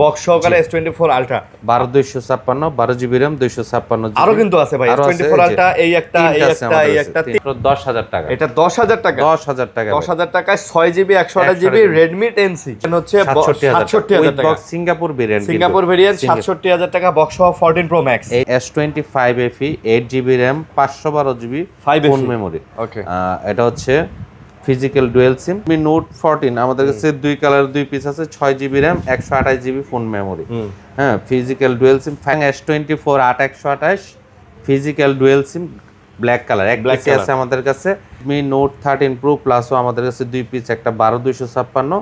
Box সহকারে S24 ultra 12256 12 GB RAM 256 আরো কিন্তু আছে ভাই S24 আলট্রা এই একটা 10000 টাকা। এটা 10000 টাকা 10000 টাকা 10000 টাকায় 6GB 128GB Redmi 10C হচ্ছে 67000 টাকা সিঙ্গাপুর ভেরিয়েন্ট 67000 টাকা বক্স সহ 14 Pro Max এই S25 FE 8GB RAM 512GB phone memory. Okay এটা হচ্ছে physical dual sim Mi Note 14 আমাদের কাছে দুই কালার দুই পিস আছে 6GB RAM 128GB phone memory. হ্যাঁ ফিজিক্যাল ডুয়েল সিম S24 8128 ফিজিক্যাল ডুয়েল সিম ব্ল্যাক কালার এক পিস আছে আমাদের কাছে। Mi Note 13 Pro প্লাসও আমাদের কাছে দুই পিস, একটা 12256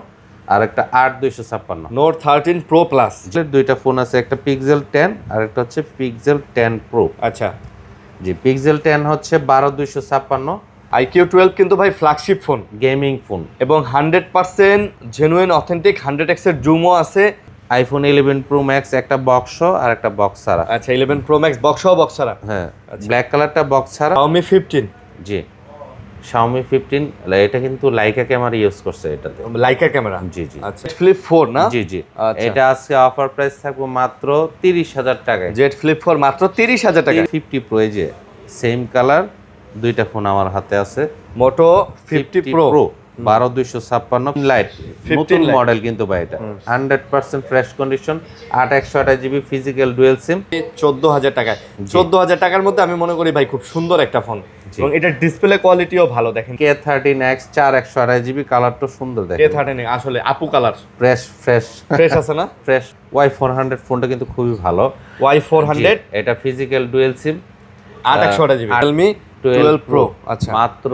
আর একটা 8256 Note 13 Pro Plus দুইটা ফোন আছে, একটা Pixel 10 আর একটা হচ্ছে Pixel 10 Pro। আচ্ছা জি Pixel 10 হচ্ছে 12256 IQ12 কিন্তু ভাই ফ্ল্যাগশিপ ফোন গেমিং ফোন এবং 100% জেনুইন অথেন্টিক 100x এর জুমও আছে। iPhone 11 Pro Max একটা বক্স আর একটা বক্স ছাড়া। আচ্ছা 11 Pro Max বক্স সহ বক্স ছাড়া। হ্যাঁ ব্ল্যাক কালারটা বক্স ছাড়া। Xiaomi 15 জি Xiaomi 15 এটা কিন্তু লাইকা ক্যামেরা ইউজ করছে এটাতে। লাইকা ক্যামেরা জি জি। আচ্ছা Flip 4 না? জি জি। এটা আজকে অফার প্রাইস থাকবে মাত্র 30000 টাকায়। Z Flip 4 মাত্র 30000 টাকা। 50 Pro এই যে সেম কালার দুইটা ফোন আমার হাতে আছে। Moto 50 Pro 12256 লাইট নতুন মডেল কিন্তু ভাই এটা 100% fresh condition 8128GB physical dual sim 14000 টাকায়। 14000 টাকার মধ্যে আমি মনে করি ভাই খুব সুন্দর একটা ফোন এবং এটার ডিসপ্লে কোয়ালিটিও ভালো। দেখেন K13X 4 128GB কালারটা সুন্দর দেখেন। K13 আসলে আপু কালার ফ্রেশ আছে না? ফ্রেশ Y400 ফোনটা কিন্তু খুবই ভালো। Y400 এটা ফিজিক্যাল ডুয়াল সিম 8128GB Realme 12 Pro আচ্ছা মাত্র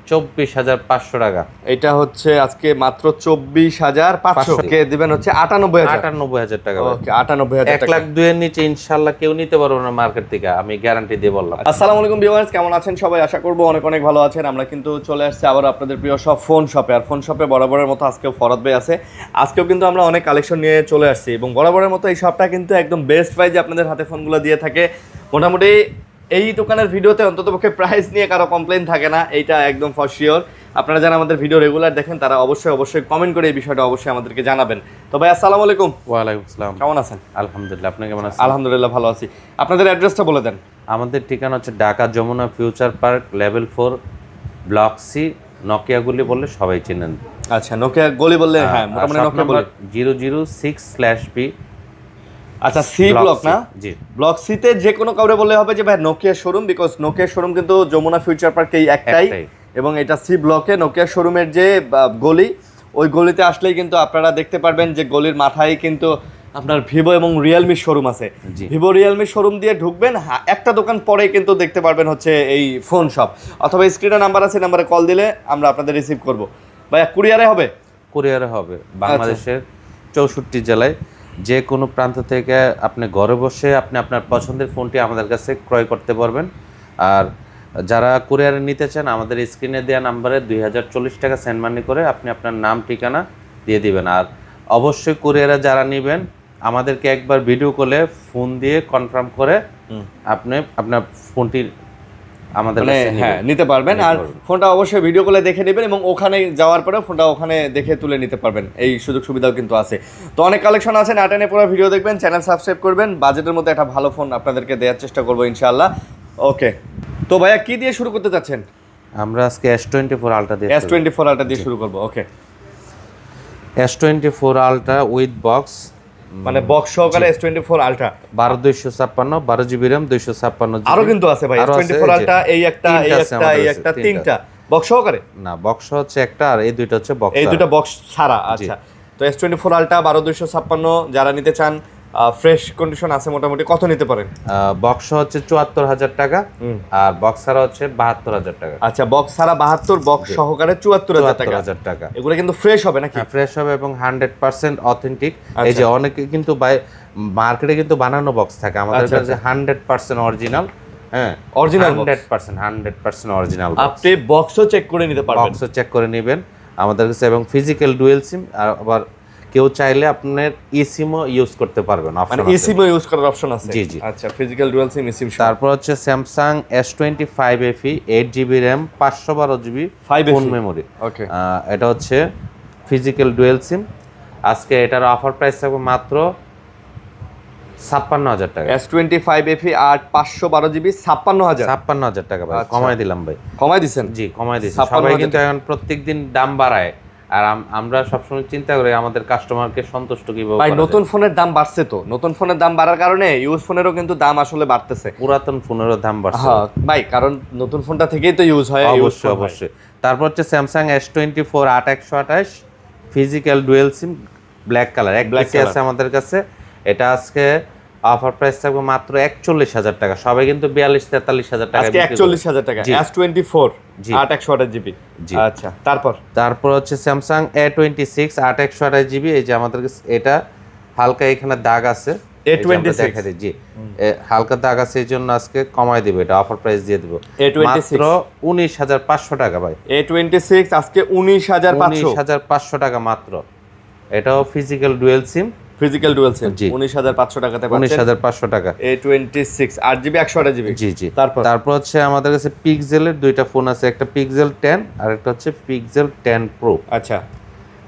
24500 টাকা। এটা হচ্ছে আজকে মাত্র 24500 কে দিবেন হচ্ছে 98000 টাকা। ওকে 98000 টাকা। 1,02,000 এর নিচে ইনশাআল্লাহ কেউ নিতে পারবে না মার্কেট থেকে, আমি গ্যারান্টি দিয়ে বললাম। আসসালামু আলাইকুম ভিউয়ার্স, কেমন আছেন সবাই? আশা করব অনেক অনেক ভালো আছেন। আমরা কিন্তু চলে আসছি আবার আপনাদের প্রিয় সব ফোন শপে। আর ফোন শপে বরাবরের মতো আজকেও ফরহাদ ভাই আছে। আজকেও কিন্তু আমরা অনেক কালেকশন নিয়ে চলে আসছি এবং বরাবরের মতো এই শপটা কিন্তু একদম বেস্ট প্রাইসে আপনাদের হাতে ফোনগুলো দিয়ে থাকে। মোটামুটি এই দোকানের ভিডিওতে অন্ততপক্ষে প্রাইস নিয়ে কারো কমপ্লেন থাকে না, এইটা একদম ফর শিওর। আপনারা যারা আমাদের ভিডিও রেগুলার দেখেন তারা অবশ্যই কমেন্ট করে এই বিষয়টা অবশ্যই আমাদেরকে জানাবেন। তো ভাই আসসালামু আলাইকুম। ওয়ালাইকুম আসসালাম। কেমন আছেন? আলহামদুলিল্লাহ, আপনি কেমন আছেন? আলহামদুলিল্লাহ ভালো আছি। আপনাদের অ্যাড্রেসটা বলে দেন। আমাদের ঠিকানা হচ্ছে Dhaka Jamuna future park level 4 block C, Nokia গুলি বললে সবাই চেনেন। আচ্ছা নোকিয়া গলি বললে হ্যাঁ মোটামুটি নোকিয়া বলে 006/B। আচ্ছা সি ব্লক না? জি ব্লক সি তে যে কোনো কাউরে বললে হবে যে ভাই Nokia showroom, because Nokia showroom কিন্তু যমুনা ফিউচার পার্কে একটাই এবং এটা সি ব্লকে নোকিয়া শোরুমের যে গলি, ওই গলিতে আসলেই কিন্তু আপনারা দেখতে পারবেন যে গলির মাথায় কিন্তু আপনার ভিভো এবং রিয়েলমি শোরুম আছে। ভিভো রিয়েলমি শোরুম দিয়ে ঢুকবেন, একটা দোকান পরেই কিন্তু দেখতে পারবেন হচ্ছে এই ফোন শপ, অথবা স্ক্রিনে নাম্বার আছে, নাম্বারে কল দিলে আমরা আপনাদের রিসিভ করব। ভাইয়া কুরিয়ারে হবে? কুরিয়ারে হবে। বাংলাদেশের 64 জেলায় যে কোনো প্রান্ত থেকে আপনি ঘরে বসে আপনি আপনার পছন্দের ফোনটি আমাদের কাছে ক্রয় করতে পারবেন। আর যারা কুরিয়ারে নিতে চান আমাদের স্ক্রিনে দেওয়া নাম্বারে 2040 টাকা সেন্ড মানি করে আপনি আপনার নাম ঠিকানা দিয়ে দিবেন। আর অবশ্যই কুরিয়ারে যারা নেবেন আমাদেরকে একবার ভিডিও কলে ফোন দিয়ে কনফার্ম করে আপনি আপনার ফোনটি আমাদের হ্যাঁ নিতে পারবেন। আর ফোনটা অবশ্যই ভিডিও কলে দেখে নেবেন এবং ওখানে যাওয়ার পরে ফোনটা ওখানে দেখে তুলে নিতে পারবেন, এই সুযোগ সুবিধাও কিন্তু আছে। তো অনেক কালেকশন আছে, না টেনে পুরো ভিডিও দেখবেন, চ্যানেল সাবস্ক্রাইব করবেন। বাজেটের মধ্যে একটা ভালো ফোন আপনাদেরকে দেওয়ার চেষ্টা করবো ইনশাআল্লাহ। ওকে তো ভাইয়া কি দিয়ে শুরু করতে চাচ্ছেন? আমরা আজকে S24 আলট্রা দিয়ে S24 আলট্রা দিয়ে শুরু করবো। ওকে S24 আলট্রা উইথ বক্স, মানে বক্স সহকারে S24 আলট্রা 12256 12GB RAM 256। আরো কিন্তু আছে ভাই S24 আলট্রা এই একটা তিনটা বক্স সহকারে না, বক্স হচ্ছে একটা আর এই দুইটা হচ্ছে বক্স, এই দুটো বক্স ছাড়া। আচ্ছা তো S24 আলট্রা 12256 যারা নিতে চান ফ্রেশ কন্ডিশন আছে, মোটামুটি কত নিতে পারেন? বক্স হচ্ছে 74000 টাকা আর বক্স ছাড়া হচ্ছে 72000 টাকা। আচ্ছা বক্স ছাড়া 72, বক্স সহকারে 74000 টাকা। এগুলো কিন্তু ফ্রেশ হবে নাকি? ফ্রেশ হবে এবং 100% অথেন্টিক। এই যে অনেকে কিন্তু মার্কেটে কিন্তু বানানো বক্স থাকে, আমাদের কাছে 100% অরিজিনাল। হ্যাঁ অরিজিনাল 100% অরিজিনাল। আপনি বক্সও চেক করে নিতে পারবেন, বক্সও চেক করে নেবেন আমাদের কাছে। এবং ফিজিক্যাল ডুয়াল সিম, আর আবার কেউ চাইলে আপনার eSIM-ও ইউজ করতে পারবেন, মানে eSIM-ও ইউজ করার অপশন আছে। জি জি। আচ্ছা ফিজিক্যাল ডুয়াল সিম eSIM। তারপর হচ্ছে Samsung S25 FE 8GB RAM 512GB phone memory. Okay এটা হচ্ছে ফিজিক্যাল ডুয়াল সিম। আজকে এটার অফার প্রাইস থাকবে মাত্র 56,000 টাকা। S25 FE 8 512 GB 56,000। 56,000 টাকা ভাই, আচ্ছা। কমাই দিলাম ভাই। কমাই দিছেন? জি, কমাই দিয়েছি। 56,000 সবাই কিন্তু এখন প্রত্যেকদিন দাম বাড়ায়, আর আমরা সবসময় চিন্তা করি আমাদের কাস্টমারকে সন্তুষ্ট কিভাবে ভাই করা যায়। নতুন ফোনের দাম বাড়ছে, তো নতুন ফোনের দাম বাড়ার কারণে ইউজ ফোনেরও কিন্তু দাম আসলে বাড়তেছে। পুরাতন ফোনেরও দাম বাড়ছে। হ্যাঁ ভাই, কারণ নতুন ফোনটা থেকেই তো ইউজ হয়, ইউজ অবশ্যই অবশ্যই। তারপর হচ্ছে স্যামসাং S24 8128 ফিজিক্যাল ডুয়েল সিম ব্ল্যাক কালার, এক Black পিসি আছে color। আমাদের কাছে। এটা আজকে অফার প্রাইস থাকবে মাত্র 41,000 টাকা। সবাই কিন্তু 42-43,000 টাকা আজকে 41,000 টাকা। জি। S24 জি। 8 128 GB। জি। আচ্ছা, তারপর হচ্ছে স্যামসাং A26 8128 GB। এই যে আমাদের কাছে এটা হালকা এখানে দাগ আছে, এই যে আমরা A26 দেখাই দিই। জি, হালকা দাগ আছে, এই জন্য আজকে কমাই দিব, এটা অফার প্রাইস দিয়ে দিব A26 মাত্র 19,500 টাকা ভাই। A26 আজকে 19,500। 19,500 টাকা মাত্র। এটাও ফিজিক্যাল ডুয়েল সিম, ফিজিক্যাল ডুয়াল সিম জি। 19,500 টাকাতে পাচ্ছেন। 19,500 টাকা। A26 8GB 128GB। জি জি। তারপর হচ্ছে আমাদের কাছে পিক্সেলের দুইটা ফোন আছে, একটা পিক্সেল 10 আর একটা হচ্ছে পিক্সেল 10 প্রো। আচ্ছা,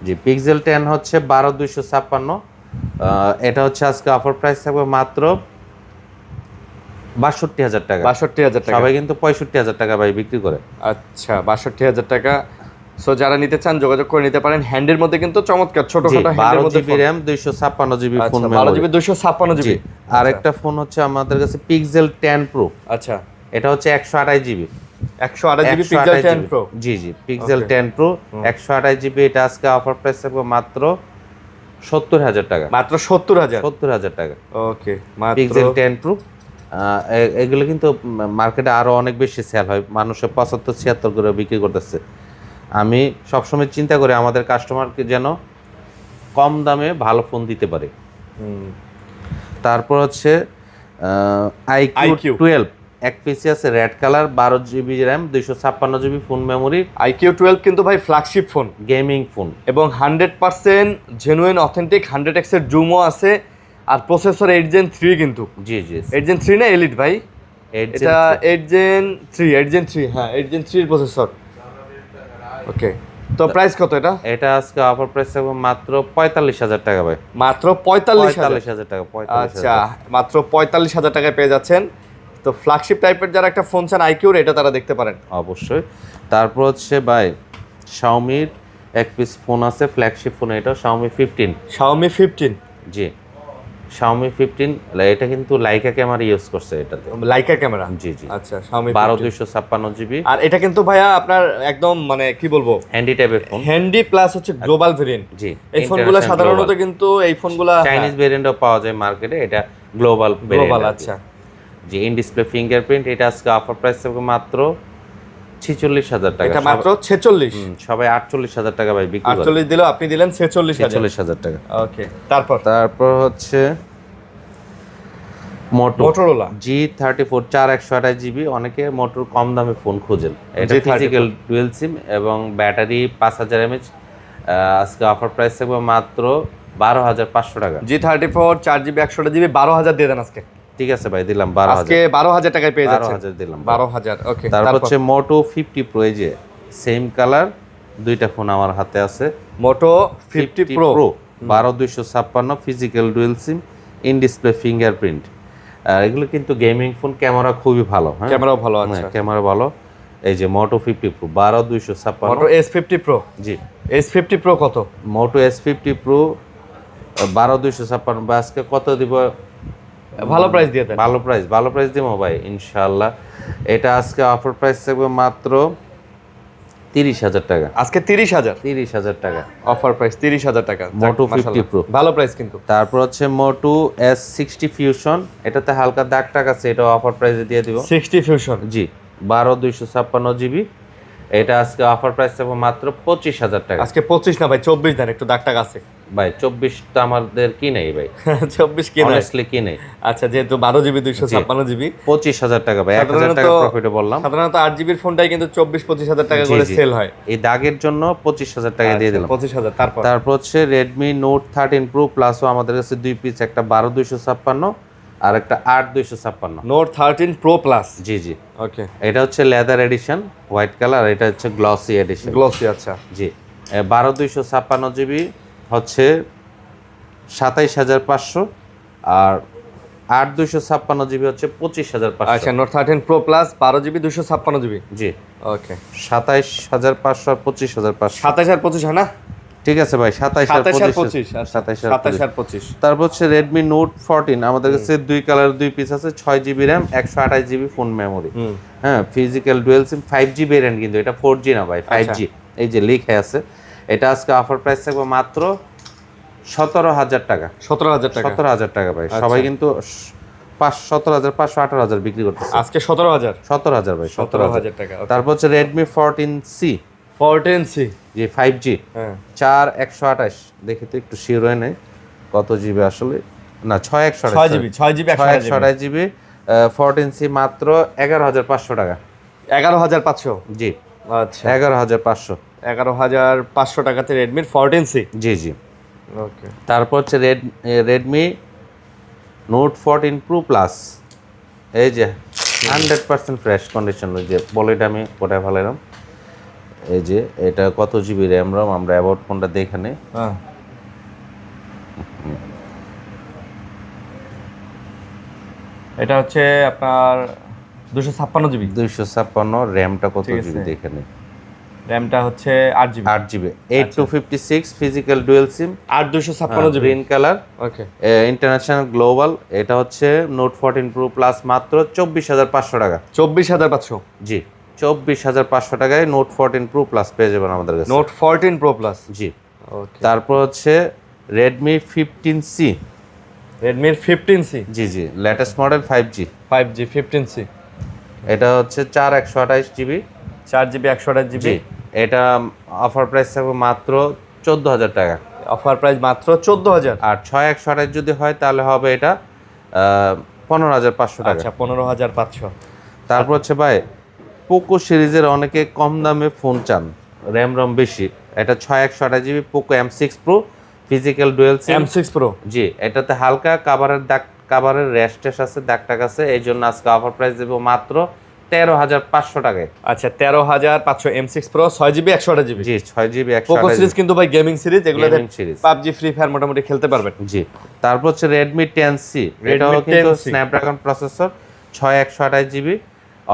জি, পিক্সেল 10 হচ্ছে 12,256। এটা হচ্ছে আজকে অফার প্রাইস থাকবে মাত্র 62,000 টাকা। 62,000 টাকা। সবাই কিন্তু 65,000 টাকা ভাই বিক্রি করে। আচ্ছা, 62,000 টাকা। সো যারা নিতে চান যোগাযোগ করে নিতে পারেন। হ্যান্ডের মধ্যে কিন্তু চমৎকার ছোটখাটো হ্যান্ডের মধ্যে 12 GB RAM 256 GB phone 12 GB 256 GB। আরেকটা ফোন হচ্ছে আমাদের কাছে পিক্সেল 10 প্রো। আচ্ছা, এটা হচ্ছে 128 জিবি। 128 GB Pixel 10 Pro. জি জি, পিক্সেল 10 প্রো 128 জিবি। এটা আজকে অফার প্রাইস থাকবে মাত্র 70,000 টাকা। মাত্র 70,000। 70,000 টাকা ওকে, মাত্র পিক্সেল 10 প্রো। এগুলো কিন্তু মার্কেটে আরো অনেক বেশি সেল হয়, মানুষে 75-76 করে বিক্রি করতেছে। আমি সবসময় চিন্তা করি আমাদের কাস্টমারকে যেন কম দামে ভালো ফোন দিতে পারে। তারপর হচ্ছে IQ 12 এক পিসি আছে red colour, 12 GB RAM 256 GB phone memory, IQ 12 কিন্তু ভাই ফ্ল্যাগশিপ ফোন গেমিং ফোন এবং 100% জেনুইন অথেন্টিক 100x এর জুমও আছে। আর প্রসেসর 8 Gen 3 কিন্তু। জি জি 8 Gen 3 না এলিট ভাই? 8 এটা 8 Gen 3, 8 Gen 3, হ্যাঁ 8 Gen 3 এর প্রসেসর। ওকে, তো প্রাইস কত এটা? এটা আজকে অফার প্রাইস থাকবে মাত্র 45,000 টাকা ভাই। মাত্র 45,000। 45,000 টাকা। 45,000। আচ্ছা, মাত্র 45,000 টাকায় পেয়ে যাচ্ছেন। তো ফ্ল্যাগশিপ টাইপের যারা একটা ফোন চান আইকিউর, এটা তারা দেখতে পারেন অবশ্যই। তারপর হচ্ছে ভাই শাওমির এক পিস ফোন আছে ফ্ল্যাগশিপ ফোন, এটা Xiaomi 15। Xiaomi 15। জি, Xiaomi 15 এটা কিন্তু লাইকা ক্যামেরা ইউজ করছে এটাতে। লাইকা ক্যামেরা। জি জি। আচ্ছা, Xiaomi 12,256 জিবি। আর এটা কিন্তু ভাইয়া আপনার একদম মানে কি বলবো, হ্যান্ডি টাইপের ফোন। হ্যান্ডি প্লাস হচ্ছে গ্লোবাল ভেরিয়েন্ট। জি, এই ফোনগুলো সাধারণত কিন্তু এই ফোনগুলো চাইনিজ ভেরিয়েন্টও পাওয়া যায় মার্কেটে, এটা গ্লোবাল গ্লোবাল। আচ্ছা, জি, ইন ডিসপ্লে ফিঙ্গারপ্রিন্ট। এটা আজকে অফার প্রাইস থাকবে মাত্র 46,000 টাকা। এটা মাত্র 46। সবাই 48,000 টাকা ভাই বিক্রি করে। 48 দিলেও আপনি দিলেন 46,000। 46,000 টাকা। ওকে, তারপর হচ্ছে মোটরোলা G34 128 জিবি। অনেকে মোটর কম দামে ফোন খোঁজেন, এটা G34 ফিজিক্যাল ডুয়েল সিম এবং ব্যাটারি 5000 mAh। আজকে অফার প্রাইস থাকবে মাত্র 12,500 টাকা। G34 4GB 128GB 12,000 দিয়ে দেন আজকে। ঠিক আছে ভাই, দিলাম 12,000। আজকে 12,000 টাকায় পেয়ে যাচ্ছেন। 12,000 দিলাম। 12,000। ওকে, তারপর হচ্ছে Moto 50 Pro। এই যে সেম কালার দুইটা ফোন আমার হাতে আছে। মোটো 50 Pro 12,256 physical dual SIM, in display fingerprint. এগুলো কিন্তু গেমিং ফোন, ক্যামেরা খুবই ভালো। হ্যাঁ, ক্যামেরাও ভালো আছে। ক্যামেরা ভালো। এই যে Moto 50 Pro 12,256। মোটো S50 Pro। জি, S50 Pro কত? Moto S50 Pro 12,256। আজকে কত দিব? ভালো প্রাইস দিয়ে দেন। ভালো প্রাইস দিব ভাই ইনশাআল্লাহ। এটা আজকে অফার প্রাইস থাকবে মাত্র 30,000 টাকা। আজকে 30,000। 30,000 টাকা অফার প্রাইস 30,000 টাকা। Moto 50 Pro। ভালো প্রাইস কিন্তু। তারপর হচ্ছে Moto S60 Fusion। এটাতে হালকা দাগ টাক আছে, এটা অফার প্রাইসে দিয়ে দিব। 60 Fusion। জি, 12,256 জিবি। এটা আজকে অফার প্রাইস থাকবে মাত্র 25,000 টাকা। আজকে 25 না ভাই, 24 দেন, একটু দাগ টাক আছে ভাই 24টা আমাদের কি নেই ভাই, 24 কি না? অনেস্টলি কি নেই। আচ্ছা, যেহেতু 12GB 256GB 25,000 টাকা ভাই, 1,000 টাকা প্রফিটে বললাম। সাধারণত 8GBর ফোনটাই কিন্তু 24-25,000 টাকা করে সেল হয়। এই দাগের জন্য 25,000 টাকা দিয়ে দিলাম। 25,000। তারপর হচ্ছে Redmi Note 13 Pro Plus ও আমাদের কাছে দুই পিস, একটা 12,256 আর একটা 8,256। Note 13 Pro Plus। জি জি। ওকে, এটা হচ্ছে লেদার এডিশন হোয়াইট কালার, এটা হচ্ছে গ্লসি এডিশন। গ্লসি। আচ্ছা, জি, 12,256 জিবি হচ্ছে 27,500 আর 8 256 জিবি হচ্ছে 25,500। আচ্ছা Note 13 Pro plus 12 GB 256 GB. জি ওকে 27,500 আর 25,500। 27 আর 25 হয় না? ঠিক আছে ভাই, 27 আর 27 আর 25। 25 আচ্ছা 27 27 আর 25। তারপর হচ্ছে রেডমি নোট 14 আমাদের কাছে দুই কালার দুই পিস আছে, 6 GB RAM 128 GB phone memory. হ্যাঁ, ফিজিক্যাল ডুয়েল সিম 5G ভেরিয়েন্ট, কিন্তু এটা 4G না ভাই, 5G। এই যে লিখে আছে, এটা আজকে অফার প্রাইস থাকবে মাত্র 17,000 টাকা। 17,000 টাকা 17,000 টাকা ভাই। সবাই কিন্তু 17,500 18,000 বিক্রি করতেছে, আজকে 17,000। 17,000 ভাই, 17,000 টাকা। তারপর হচ্ছে রেডমি 14C 14C যে 5G, হ্যাঁ 4128। দেখি তো একটু শিওর হয় নাই কত জিবি আসলে, না 6128। 6GB 6GB 6128 জিবি 14C মাত্র 11,500 টাকা। 11,500। জি আচ্ছা 11,500। 11,500 টাকাতে রেডমির 14C। জি জি। ওকে তারপর হচ্ছে রেডমি নোট 14 প্রো প্লাস, এই যে 100% ফ্রেশ কন্ডিশন, ওই যে বলেটা আমি কোটায় ফেলাইলাম। এই যে এটা কত জিবি র্যাম রম, আমরা অ্যাবাউট ফোনটা দেখে নিই। হ্যাঁ এটা হচ্ছে আপনার 256 জিবি। 256 র্যামটা কত ঠিক আছে। জিবি দেখে নিই। র্যামটা হচ্ছে 8 জিবি। 8 জিবি 8256 ফিজিক্যাল ডুয়েল সিম 256 জিবি। গ্রিন কালার, ওকে ইন্টারন্যাশনাল গ্লোবাল। এটা হচ্ছে নোট 14 প্রো প্লাস মাত্র 24,500 টাকা। 24,500। জি 24,500 টাকায় নোট 14 প্রো প্লাস পেয়ে যাবেন আমাদের কাছে। Note 14 Pro plus. জি। ওকে তারপর হচ্ছে রেডমি 15C। রেডমির 15C। জি জি, latest model 5G। 5G 15C। এটা হচ্ছে 4128 জিবি। 4GB 128GB। জি, এটা অফার প্রাইস থাকবে মাত্র 14,000 টাকা। অফার প্রাইস মাত্র 14,000। আর 6128 যদি হয় তাহলে হবে এটা 15,500 টাকা। আচ্ছা 15,500। তারপর হচ্ছে ভাই পোকো সিরিজের অনেকে কম দামে ফোন চান, র্যাম রম বেশি। এটা 6128 GB Poco M6 Pro physical dual sim. M6 Pro। জি, এটাতে হালকা কাভারের র্যাশ ট্যাশ আছে, দাগ টাগ আছে, এই জন্য আজকে অফার প্রাইস দেবো মাত্র 13,500 টাকায়। আচ্ছা 13,500 M6 Pro 6GB 128GB। জি 6 জিবি পোকো সিরিজ কিন্তু ভাই গেমিং সিরিজ, এগুলোতে Gaming series। PUBG free fire মোটামুটি খেলতে পারবেন। জি। তারপর হচ্ছে রেডমি 10C, এটাও 10C কিন্তু স্ন্যাপড্রাগন প্রসেসর 6128 জিবি।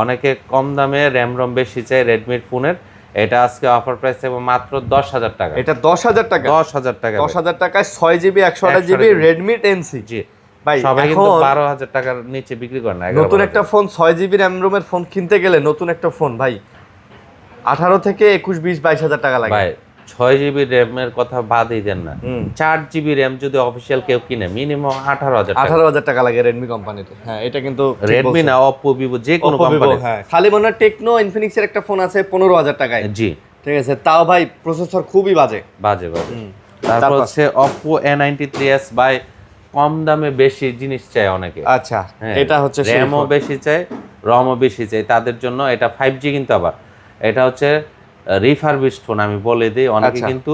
অনেকে কম দামে র্যাম রম বেশি চাই রেডমির ফোনের, এটা আজকে অফার প্রাইস থাকবে মাত্র 10,000 টাকা। এটা 10,000 টাকা। 10,000 টাকা। 10,000 টাকায় 6GB 128GB রেডমি 10C। জি ভাই সবাই কিন্তু এখন 12,000 টাকার নিচে বিক্রি করে না। নতুন একটা ফোন 6GB র্যাম রোমের ফোন কিনতে গেলে নতুন একটা ফোন ভাই 18 থেকে 21 20 22,000 টাকা লাগে। ভাই 6 জিবি র্যামের কথা বাদই দেন না, 4 জিবি র্যাম যদি অফিসিয়াল কেউ কিনে মিনিমাম 18,000 টাকা। 18,000 টাকা লাগে রেডমি কোম্পানির। হ্যাঁ এটা কিন্তু রেডমি না, অপো ভিভো যে কোনো Oppo, Vivo, কোম্পানি। হ্যাঁ খালি মনে হয় টেকনো ইনফিনিক্সের একটা ফোন আছে 15,000 টাকায়। জি ঠিক আছে, তাও ভাই প্রসেসর খুবই বাজে। বাজে বাজে। তারপর হচ্ছে অপো A93s বাই, কম দামে বেশি জিনিস চাই অনেকে। আচ্ছা হ্যাঁ, এটা হচ্ছে র্যামও বেশি চাই, রমও বেশি চাই, তাদের জন্য এটা 5G। কিন্তু আবার এটা হচ্ছে রিফারবিশড ফোন, আমি বলে দিই, অনেকে আচ্ছা। কিন্তু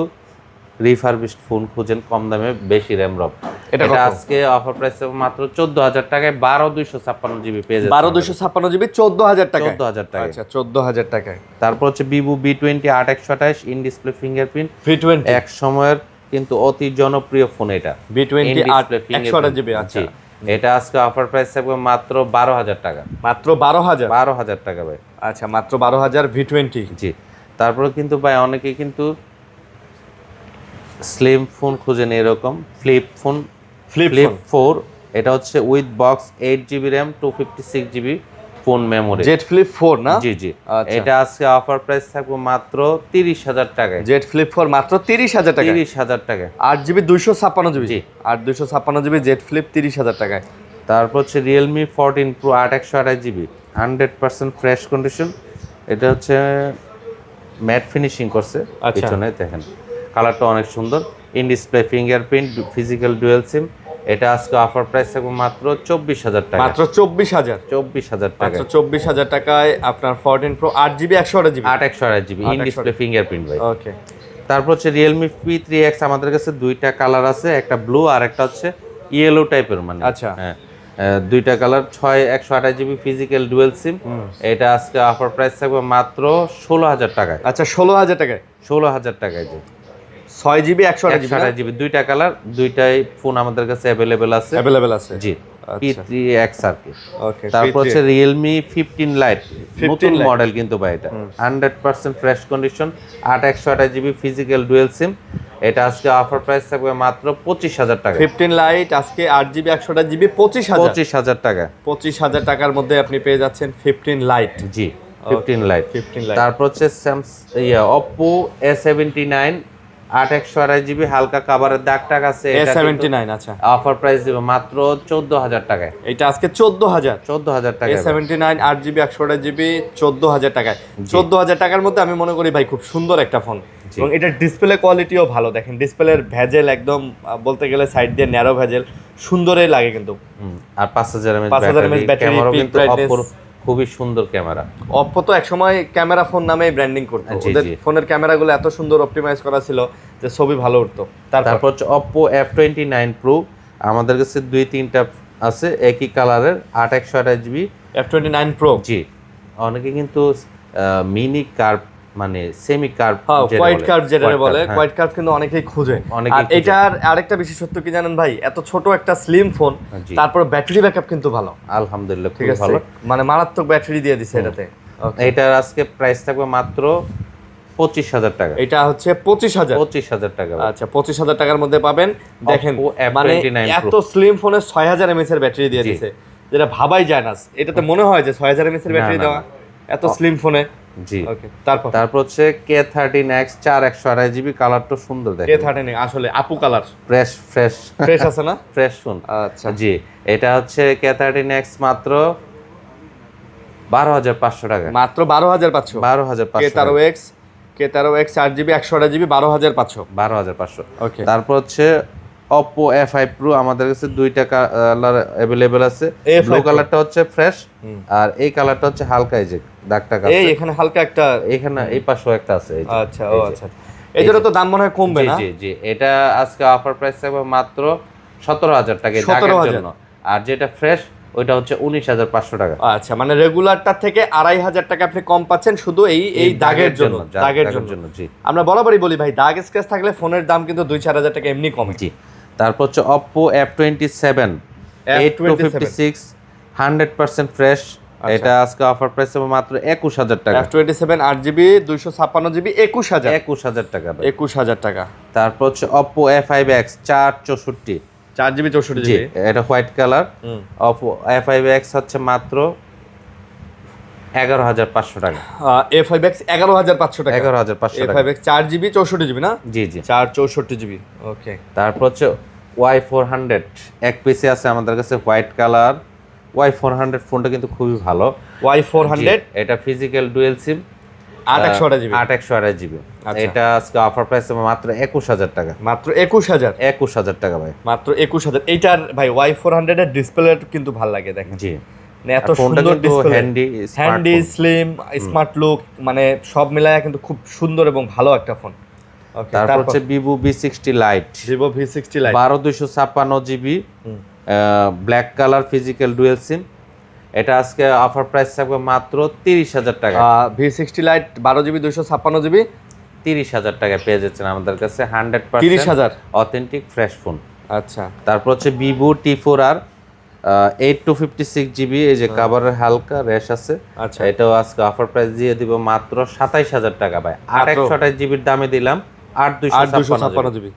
রিফারবিশড ফোন খুঁজেন কম দামে বেশি র্যাম রম। এটা এটা কত? আজকে অফার প্রাইস মাত্র 14,000 টাকায় 12,256 জিবি পেয়ে যাচ্ছে। 12,256GB 14,000 টাকায়। 14,000 টাকায়। আচ্ছা 14,000 টাকায়। তারপর হচ্ছে Vivo B20 8/128 in display fingerprint, V20 এক সময়ের কিন্তু অতি জনপ্রিয় ফোন এটা। V20 In-display 128GB। আচ্ছা জি, এটা আজকে অফার প্রাইস থাকবে মাত্র 12,000 টাকা। মাত্র 12,000। 12,000 টাকা ভাই। আচ্ছা মাত্র 12,000 V20। জি। তারপরে কিন্তু ভাই অনেকে কিন্তু স্লিম ফোন খুঁজেন, এরকম flip phone, Flip flip phone। 4। এটা হচ্ছে with box 8 GB RAM 256 GB phone memory. Z flip 4 না? জি জি। আচ্ছা। এটা আজকে অফার প্রাইস থাকবে মাত্র 30,000 টাকায়। জেড ফ্লিপ 4 মাত্র 30,000 টাকায়। 30,000 টাকায়। 8GB 256GB। জি। 256GB জেড ফ্লিপ 30,000 টাকায়। তারপর হচ্ছে Realme 14 pro 8/128GB 100% fresh condition. এটা হচ্ছে ম্যাট ফিনিশিং করছে আচ্ছা। পিছনে, দেখেন কালারটা অনেক সুন্দর। In display fingerprint physical dual sim. এটা আজকে অফার প্রাইস থাকবে মাত্র 24,000 টাকা। মাত্র 24,000। 24,000 টাকা। মাত্র 24,000 টাকায় আপনার 14 pro 8GB 128GB। 8/128GB in display fingerprint ভাই। ওকে। তারপর হচ্ছে রিয়েলমি P3X আমাদের কাছে দুইটা কালার আছে, একটা ব্লু আর একটা হচ্ছে ইয়েলো টাইপের, মানে আচ্ছা। হ্যাঁ দুইটা colour 128GB physical dual sim. এটা আজকে অফার প্রাইস থাকবে মাত্র 16,000 টাকায়। আচ্ছা 16,000 টাকায় 16,000 টাকায় জি। 6GB 128GB 128GB দুইটা কালার, দুইটাই ফোন আমাদের কাছে অ্যাভেলেবেল আছে। অ্যাভেলেবেল আছে। জি। P3X আর কি। ওকে, তারপর হচ্ছে রিয়েলমি 15 লাইট, 15 নতুন Lite। মডেল কিন্তু ভাই, এটা 100% fresh condition, 8/128 GB physical dual sim. এটা আজকে অফার প্রাইস থাকবে মাত্র 25,000 টাকা। 15 লাইট আজকে 8GB 128GB 25,000। 25,000 টাকা। 25,000 টাকার মধ্যে আপনি পেয়ে যাচ্ছেন 15 লাইট। জি, 15 লাইট। 15 লাইট। তারপর হচ্ছে Oppo A79 8/128GB, হালকা কাভারের দাগ টাগ আছে। A79, আচ্ছা। অফার প্রাইস দিব মাত্র 14,000 টাকায়। এটা আজকে 14,000। 14,000 টাকা। A79 8GB 128GB 14,000 টাকায়। 14,000 টাকার মধ্যে আমি মনে করি ভাই খুব সুন্দর একটা ফোন, এবং এটার ডিসপ্লে কোয়ালিটিও ভালো। দেখেন ডিসপ্লের ভেজেল একদম বলতে গেলে সাইড দিয়ে ন্যারো ভেজেল, সুন্দরই লাগে কিন্তু। আর 5000 mAh 5000 mAh battery, camera peak কিন্তু ব্রাইটনেস। Oppo খুবই সুন্দর ক্যামেরা। অপ্পো তো একসময় ক্যামেরা ফোন নামে ব্র্যান্ডিং করতো, জি, ওদের জি। ফোনের ক্যামেরাগুলো এত সুন্দর অপটিমাইজ করা ছিল যে ছবি ভালো উঠতো। তারপর হচ্ছে Oppo F29 Pro, আমাদের কাছে 2-3টা আছে একই কালারের, 8/128GB। F29 Pro, জি, অনেকে কিন্তু মিনি কার্ভ মানে সেমি কার্ভ, কোয়াইট কার্ভ যেটা বলে, কোয়াইট কার্ভ কিন্তু অনেকেই খুঁজে। অনেকেই আর এটার আরেকটা বিশেষত্ব কি জানেন ভাই, এত ছোট একটা স্লিম ফোন, জি। তারপর ব্যাটারি ব্যাকআপ কিন্তু ভালো, আলহামদুলিল্লাহ ঠিক খুব আছে, ভালো। মানে মারাত্মক ব্যাটারি দিয়ে দিছে এটাতে। এটার আজকে প্রাইস থাকবে মাত্র 25,000 টাকা। এটা হচ্ছে 25,000। 25,000 টাকা। আচ্ছা, 25,000 টাকার মধ্যে পাবেন। দেখেন Oppo মানে F29 এত স্লিম ফোনে 6000 mAh এর ব্যাটারি দিয়ে দিছে, যেটা ভাবাই যায় না। এটাতে মনে হয় যে 6000 mAh এর ব্যাটারি দেওয়া এত স্লিম ফোনে। জি, ওকে, তারপর হচ্ছে K13X 4/128GB, কালারটা সুন্দর দেখেন। K13 আসলে আপু কালার, ফ্রেশ ফ্রেশ ফ্রেশ আছে না? Fresh phone. আচ্ছা, জি, এটা হচ্ছে K13X মাত্র 12,500 টাকা। মাত্র 12,500। 12,500 K13X 8GB 128GB 12,500। 12,500। ওকে, তারপর হচ্ছে Oppo A5 Pro, আমাদের কাছে 2টা কালার अवेलेबल আছে। A5 blue Pro। কালারটা হচ্ছে ফ্রেশ, আর এই কালারটা হচ্ছে হালকা, এই যে দাগটা এই আছে এখানে হালকা একটা, এখানে এই পাশেও একটা আছে, এই যে। আচ্ছা, ও আচ্ছা, এটার তো দাম মনে হয় কমবে না? জি জি জি, এটা আজকে অফার প্রাইস থাকবে মাত্র 17,000 টাকা এই দাগের 17,000 জন্য। আর যেটা ফ্রেশ ওইটা হচ্ছে 19,500 টাকা। আচ্ছা, মানে রেগুলারটা থেকে 2,500 টাকা আপনি কম পাচ্ছেন শুধু এই দাগের জন্য। দাগের জন্য, জি। আমরা বরাবরই বলি ভাই, দাগ স্ক্র্যাচ থাকলে ফোনের দাম কিন্তু 2-4 হাজার টাকা এমনি কমে। জি, তারপর হচ্ছে Oppo F27 8256 100% ফ্রেশ। এটা আজকে অফার প্রাইস হবে মাত্র 21,000 টাকা। F27 8GB 256GB 21,000। 21,000 টাকা ভাই। 21,000 টাকা। তারপর হচ্ছে Oppo A5X 464, 4GB জি 64GB। এটা হোয়াইট কালার। Oppo A5X হচ্ছে মাত্র 11,500 টাকা। A5X 11,500 টাকা। 11,500 টাকা। A5X 4GB 64GB না? জি জি। 464GB। ওকে, তারপর হচ্ছে Y400 এক পিসে আছে আমাদের কাছে হোয়াইট কালার। Y400 ফোনটা কিন্তু খুবই ভালো। Y400 এটা ফিজিক্যাল ডুয়েল সিম, 8/128GB। 8/128GB। আচ্ছা। এটা আজকে অফার প্রাইস মাত্র 21,000 টাকা। মাত্র 21,000। 21,000 টাকা ভাই। মাত্র 21,000। এইটার ভাই Y400 এর ডিসপ্লে কিন্তু ভালো লাগে দেখেন। জি, মানে এত ফোনটা সুন্দর কিন্তু display, handy slim, smart look, মানে সব মিলায়া কিন্তু খুব সুন্দর এবং ভালো একটা ফোন। ওকে, তারপর হচ্ছে Vivo V60 Lite Vivo V60 Lite 12/256GB, black colour physical dual sim. এটা আজকে অফার প্রাইস থাকবে মাত্র 30,000 টাকা। V60 Lite 12GB 256GB 30,000 টাকা পেয়ে যাচ্ছেন আমাদের কাছে 100% 30,000 অথেন্টিক ফ্রেশ ফোন। আচ্ছা, তারপর হচ্ছে Vivo T4R 8256GB, এই যে কাভারের হালকা র্যাশ আছে। আচ্ছা, এটাও আজকে অফার প্রাইস দিয়ে দিব মাত্র 27,000 টাকা ভাই। 8/128GB দামে দিলাম 8/256GB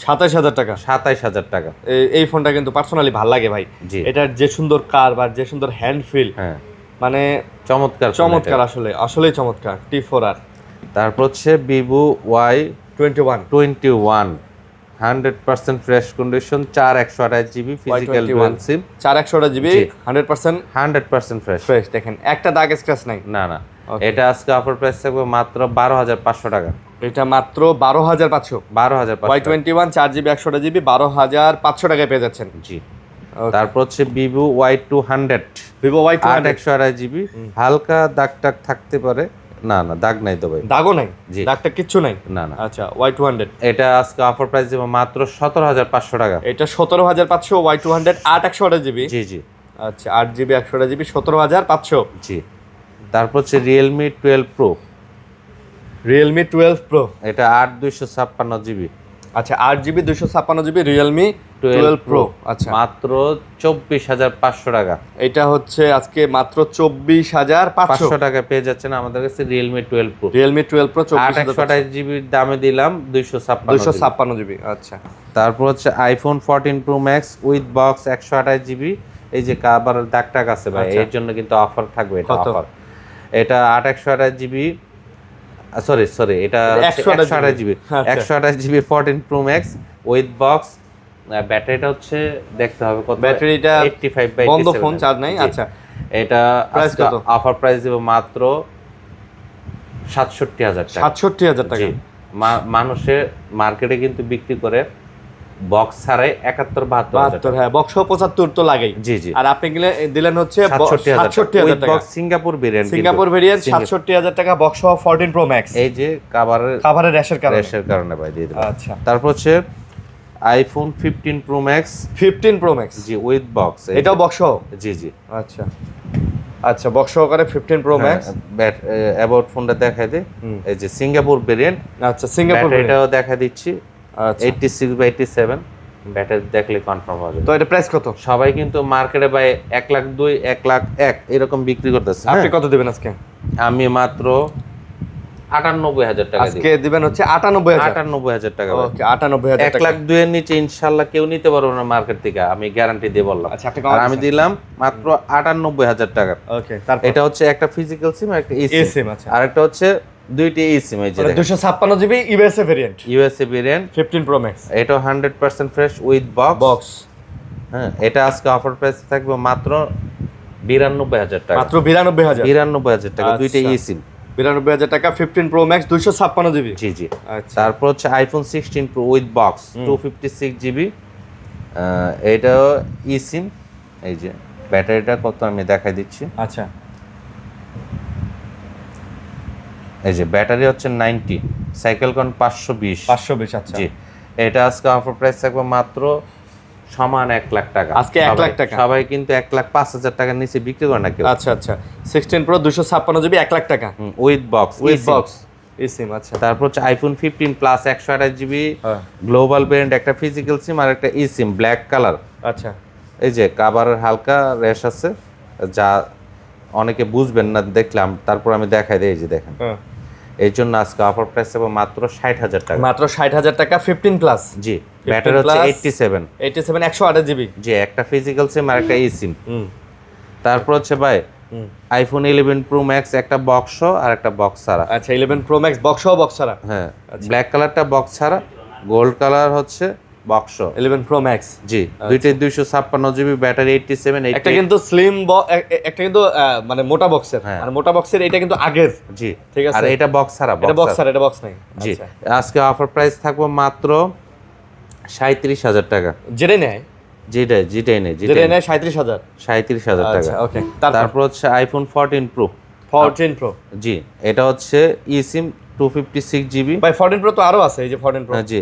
27,000 টাকা। 27,000 টাকা। এই ফোনটা কিন্তু পার্সোনালি ভালো লাগে ভাই। জি, এটার যে সুন্দর কার্ভ আর যে সুন্দর হ্যান্ড ফিল, হ্যাঁ মানে চমৎকার ফোন চমৎকার, এটা। আসলেই চমৎকার। T4R তারপর হচ্ছে Vivo Y21 100% fresh condition, 4/128GB physical dual sim, 4/128GB জি। 100% ফ্রেশ। ফ্রেশ। দেখেন একটা দাগ স্ক্র্যাচ নাই। না না, Okay. এটা আজকে অফার প্রাইস থাকবে মাত্র 12,500 টাকা। এটা মাত্র 12,500। 12,500 Y21 4GB 128GB 12,500 টাকায় পেয়ে যাচ্ছেন। জি। Okay. তারপর হচ্ছে Vivo Y200 Vivo Y200 8/128GB, হালকা দাগ টাগ থাকতে পারে। না না, দাগ নাই তো ভাই। দাগও নাই, জি। দাগটা কিচ্ছু নাই। না না, আচ্ছা, Y200 এটা আজকে অফার প্রাইস দেব মাত্র 17,500 টাকা। এটা 17,500। Y200 8/128GB। জি জি আচ্ছা, 8GB 128GB 17,500। জি। তারপর হচ্ছে Realme 12 Pro, Realme 12 Pro, এটা 8/256GB। আচ্ছা 8GB 256GB Realme 12 Pro, Pro আচ্ছা। মাত্র 24,500 টাকা। এটা হচ্ছে আজকে মাত্র 24,500 500 টাকা পেয়ে যাচ্ছেন আমাদের কাছে Realme 12 Pro। Realme 12 Pro 828 জিবির দামে দিলাম 256 256 জিবি। আচ্ছা, তারপর হচ্ছে iPhone 14 Pro Max with box 128 GB. এই যে কাবার দাগ টাগ আছে ভাই, আচ্ছা। এর জন্য কিন্তু অফার থাকবে। এটা কত? অফার, এটা 128 জিবি, সরি এটা 128 জিবি, আচ্ছা। 128 GB 14 Pro Max with box. ব্যাটারিটা হচ্ছে দেখতে হবে কত, ব্যাটারিটা 85 বাই বন্ধ ফোন, চার্জ নাই। আচ্ছা, এটা প্রাইস কত? অফার প্রাইস দেব মাত্র 67,000 টাকা। 67,000 টাকা। জি, মানুষে মার্কেটে কিন্তু বিক্রি করে বক্স ছাড়াই 71-72 হ্যাঁ, বক্স 75 তো লাগেই। জি জি, আর আপনি দিলেন হচ্ছে 67,000 টাকা। Box Singapore variant, Singapore variant 67,000 টাকা, বক্স 14 প্রো ম্যাক্স। এই যে কাভারের র্যাশের কারণে ভাই দিয়ে দেব। আচ্ছা, তারপর হচ্ছে iPhone 15 pro max 15 pro max, G with box, এটাও বক্স। জি জি। আচ্ছা আচ্ছা, বক্স সহকারে 15 প্রো ম্যাক্স। অ্যাবাউট ফোনটা দেখাই দে, এই যে সিঙ্গাপুর ভেরিয়েন্ট। আচ্ছা, সিঙ্গাপুর এটাও দেখা দিচ্ছি। আচ্ছা, 86 বাই 87 ব্যাটারি দেখলে কনফার্ম হবে। তো এটা প্রাইস কত? সবাই কিন্তু মার্কেটে ভাই 1,02,000 1,01,000 এরকম বিক্রি করতেছে। আপনি কত দিবেন আজকে? আমি মাত্র 98,000 টাকা আজকে দিবেন হচ্ছে 98,000। 98,000 টাকা। ওকে, 98,000 টাকা। 1,02,000 এর নিচে ইনশাআল্লাহ কেউ নিতে পারবে না মার্কেট থেকে, আমি গ্যারান্টি দিয়ে বললাম। আচ্ছা, আপনি আর আমি দিলাম মাত্র 98,000 টাকা। ওকে, তারপর এটা হচ্ছে একটা ফিজিক্যাল সিম আর একটা এ eSIM। সিম। আচ্ছা, আর একটা হচ্ছে দুইটি eSIM। এই যে 256 GB USA variant, USA variant 15 pro max. এটা 100% ফ্রেশ উইথ বক্স। বক্স, হ্যাঁ, এটা আজকে অফার প্রাইস থাকবে মাত্র 92,000 টাকা। মাত্র 92,000। 92,000 টাকা, দুইটা আচ্ছা। eSIM। 92,000 টাকা, 15 প্রো ম্যাক্স, 256 জিবি। জি জি। আচ্ছা, তারপর হচ্ছে iPhone 16 pro with box 256 GB, এটাও eSIM। এই যে ব্যাটারিটা কত আমি দেখাই দিচ্ছি। আচ্ছা, এই যে ব্যাটারি হচ্ছে 90, সাইকেল কন 520। 520। আচ্ছা, জি, এটা আজকে অফার প্রাইস থাকবে মাত্র সমান 1,00,000 টাকা। আজকে 1,00,000 টাকা। সবাই কিন্তু 1,05,000 টাকার নিচে বিক্রি করে না কেউ। আচ্ছা আচ্ছা, 16 প্রো 256 জিবি 1,00,000 টাকা with box, with box eSIM। আচ্ছা, তারপর হচ্ছে আইফোন 15 প্লাস 128 জিবি হ্যাঁ। গ্লোবাল ব্র্যান্ড, একটা ফিজিক্যাল সিম আর একটা eSIM ব্ল্যাক কালার। আচ্ছা, এই যে কাভারের হালকা র্যাশ আছে, যা অনেকে বুঝবেন না দেখলাম, তারপর আমি দেখাই দিই। এই যে দেখেন, হ্যাঁ, এই জন্য আজকে অফার প্রাইস হবে মাত্র 60,000 টাকা। মাত্র 60,000 টাকা, 15 প্লাস। জি, ব্যাটারি হচ্ছে 87 128 জিবি। জি, একটা ফিজিক্যাল সিম আর একটা eSIM। হুম, তারপর হচ্ছে ভাই আইফোন 11 প্রো ম্যাক্স, একটা বক্স আর একটা বক্স ছাড়া। আচ্ছা, 11 প্রো ম্যাক্স বক্স সহ বক্স ছাড়া। হ্যাঁ, ব্ল্যাক কালারটা বক্স ছাড়া, গোল্ড কালার হচ্ছে বক্স। 11 প্রো ম্যাক্স, জি, দুইটাই 256 জিবি, ব্যাটারি 87। একটা কিন্তু স্লিম একটা কিন্তু মানে মোটা বক্সের। হ্যাঁ। আর মোটা বক্সের এটা কিন্তু আগের। জি, ঠিক আছে। আর এটা বক্স ছাড়া, এটা বক্স ছাড়া, এটা বক্স নাই। জি, আচ্ছা, আজকে অফার প্রাইস থাকবে মাত্র 37,000 টাকা। যেটাই নেয়, যেটাই নেই, যেটাই নেয় 37,000। 37,000 টাকা। আচ্ছা, ওকে। তারপর হচ্ছে আইফোন 14 প্রো 14 প্রো। জি, এটা হচ্ছে eSIM 256 জিবি। ভাই 14 প্রো তো আরো আছে, এই যে 14 প্রো। জি,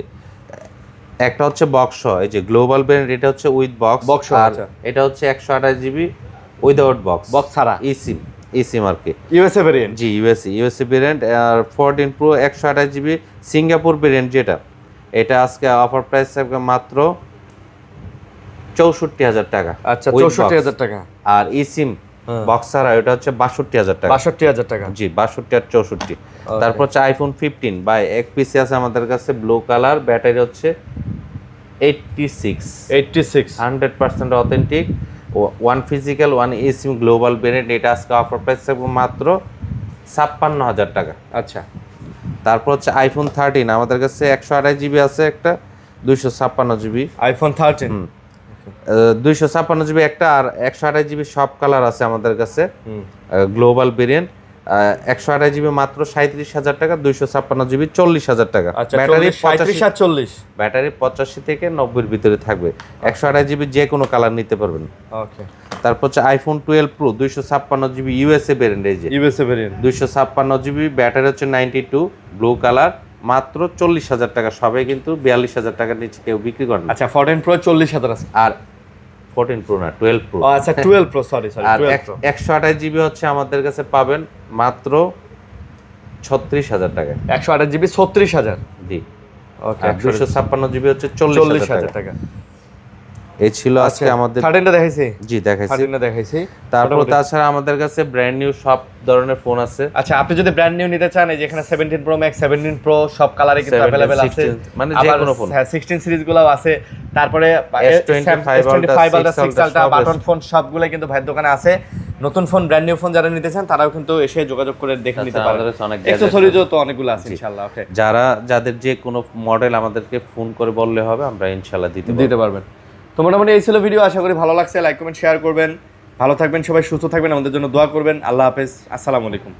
একটা হচ্ছে বক্স, এই যে গ্লোবাল ব্র্যান্ড, এটা হচ্ছে উইথ বক্স। বক্স, আর আচ্ছা। এটা হচ্ছে 128 জিবি উইদাউট বক্স, বক্স ছাড়া, eSIM আর কি। USA variant. জি, ইউএসএ ভেরিয়েন্ট। আর 14 প্রো 128 জিবি সিঙ্গাপুর ভেরিয়েন্ট, যেটা এটা আজকে অফার প্রাইস থাকবে মাত্র 64,000 টাকা। আচ্ছা, with 64,000 টাকা। box। আর eSIM বক্স ছাড়া এটা হচ্ছে 62,000 টাকা। 62,000 টাকা। জি, 62 আর 64। তারপর হচ্ছে আইফোন 15 বাই এক পিসি আছে আমাদের কাছে, ব্লু কালার, ব্যাটারি হচ্ছে 86 100% authentic, one physical one eSIM global variant. এটা আজকে অফার প্রাইস থাকবে মাত্র 56,000 টাকা। আচ্ছা, তারপর হচ্ছে আইফোন 13 আমাদের কাছে 128 জিবি আছে একটা, 256 জিবি। আইফোন 13 256 জিবি একটা, আর 128 জিবি সব কালার আছে আমাদের কাছে, গ্লোবাল ভেরিয়েন্ট। 128 জিবি মাত্র 37,000 টাকা, 256 জিবি 40,000 টাকা। আচ্ছা, ব্যাটারি 35 আর 40। ব্যাটারি 85 থেকে 90-এর ভিতরে থাকবে। 128 জিবি যে কোনো কালার নিতে পারবেন। ওকে। তারপর হচ্ছে iPhone 12 pro 256 GB USA variant, এই যে ইউএসএ ভেরিয়েন্ট 256 জিবি, ব্যাটারি হচ্ছে 92, ব্লু কালার, মাত্র 40,000 টাকা। সবাই কিন্তু 42,000 টাকার নিচে কেউ বিক্রি করে না। আচ্ছা, 14 প্রো 40,000 আছে। আর 14 প্রো না, 12 প্রো। আচ্ছা, 12 প্রো, সরি আর 12 প্রো। 128 জিবি হচ্ছে আমাদের কাছে পাবেন মাত্র 36,000 টাকা। 128 জিবি 36,000। জি, ওকে। আর 256 জিবি হচ্ছে 40,000 40,000 টাকা। এই ছিল আজকে আমাদের 13টা দেখাইছি, জি দেখাইছি। 13টা দেখাইছি। তারপর তাছাড়া আমাদের কাছে ব্র্যান্ড নিউ সব ধরনের ফোন আছে। আচ্ছা, আপনি যদি ব্র্যান্ড নিউ নিতে চান, এই যে এখানে 17 প্রো ম্যাক্স, 17 প্রো সব কালারে কিন্তু 17, अवेलेबल আছে, 16 মানে যে আবার কোনো ফোন। হ্যাঁ 16 সিরিজ গুলোও আছে। তারপরে S25 S25 ultra, 6 Ultra ultra, সব বাটন ফোন সবগুলো কিন্তু ভাইয়ের দোকানে আছে। নতুন ফোন, ব্র্যান্ড নিউ ফোন যারা নিতে চান তারাও কিন্তু এসে যোগাযোগ করে দেখে নিতে পারেন। আমাদের কাছে অনেক অ্যাকসেসরিজও তো অনেকগুলো আছে ইনশাআল্লাহ। ওকে, যাদের যে কোনো মডেল আমাদেরকে ফোন করে বললে হবে, আমরা ইনশাআল্লাহ দিতে পারবো। পারবেন। তো মোটামুটি এই ছিল ভিডিও, আশা করি ভালো লাগছে। লাইক কমেন্ট শেয়ার করবেন, ভালো থাকবেন সবাই, সুস্থ থাকবেন, আমাদের জন্য দোয়া করবেন। আল্লাহ হাফেজ, আসসালামু আলাইকুম।